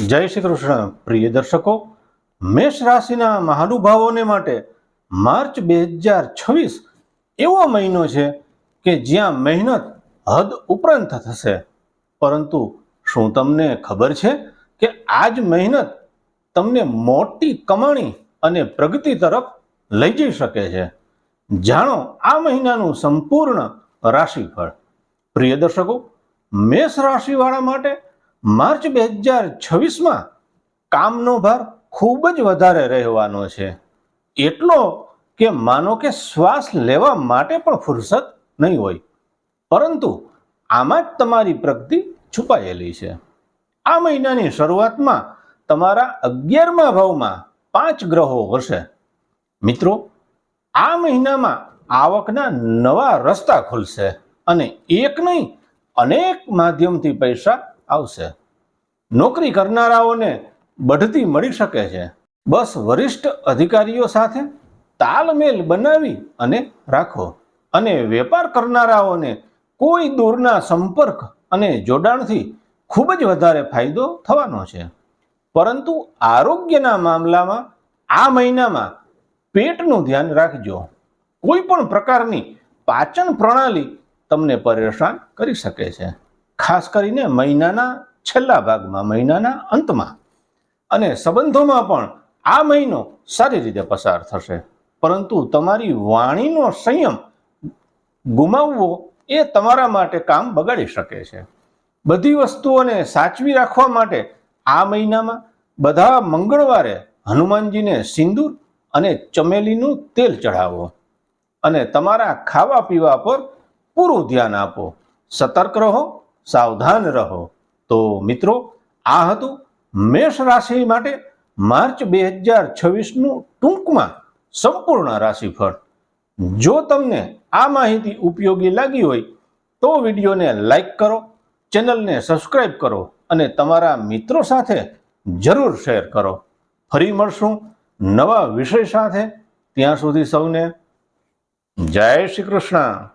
જય શ્રી કૃષ્ણ. પ્રિય દર્શકો, મેષ રાશિના મહાનુભાવોને માટે માર્ચ 2026 એવો મહિનો છે કે જ્યાં મહેનત હદ ઉપરાંત થશે. પરંતુ શું તમને ખબર છે કે આ જ મહેનત તમને મોટી કમાણી અને પ્રગતિ તરફ લઈ જઈ શકે છે? જાણો આ મહિનાનું સંપૂર્ણ રાશિફળ. પ્રિય દર્શકો, મેષ રાશિવાળા માટે માર્ચ 2026માં કામનો ભાર ખૂબ જ વધારે રહેવાનો છે. એટલો કે માનો કે શ્વાસ લેવા માટે પણ ફુરસત નહીં હોય. પરંતુ આમાં જ તમારી પ્રગતિ છુપાયેલી છે. આ મહિનાની શરૂઆતમાં તમારા 11મા ભાવમાં 5 ગ્રહો હશે. મિત્રો, આ મહિનામાં આવકના નવા રસ્તા ખુલશે અને એક નહીં અનેક માધ્યમથી પૈસા આવશે. નોકરી કરનારાઓને બઢતી મળી શકે છે. બસ વરિષ્ઠ અધિકારીઓ સાથે તાલમેલ બનાવી અને રાખો. અને વેપાર કરનારાઓને કોઈ દૂરના સંપર્ક અને જોડાણથી ખૂબ જ વધારે ફાયદો થવાનો છે. પરંતુ આરોગ્યના મામલામાં આ મહિનામાં પેટનું ધ્યાન રાખજો. કોઈ પણ પ્રકારની પાચન પ્રણાલી તમને પરેશાન કરી શકે છે, ખાસ કરીને મહિનાના છેલ્લા ભાગમાં, મહિનાના અંતમાં. અને સંબંધોમાં પણ આ મહિનો સારી રીતે પસાર થશે. પરંતુ તમારી વાણીનો સંયમ ગુમાવવો એ તમારા માટે કામ બગાડી શકે છે. બધી વસ્તુઓને સાચવી રાખવા માટે આ મહિનામાં બધા મંગળવારે હનુમાનજીને સિંદૂર અને ચમેલીનું તેલ ચઢાવો અને તમારા ખાવા પીવા પર પૂરું ધ્યાન આપો. સતર્ક રહો, સાવધાન રહો. તો મિત્રો, આ હતું મેષ રાશિ માટે માર્ચ 2026નું ટૂંકમાં સંપૂર્ણ રાશિફળ. જો તમને આ માહિતી ઉપયોગી લાગી હોય તો વિડીયોને લાઈક કરો, ચેનલને સબસ્ક્રાઈબ કરો અને તમારા મિત્રો સાથે જરૂર શેર કરો. ફરી મળશું નવા વિષય સાથે. ત્યાં સુધી સૌને જય શ્રી કૃષ્ણ.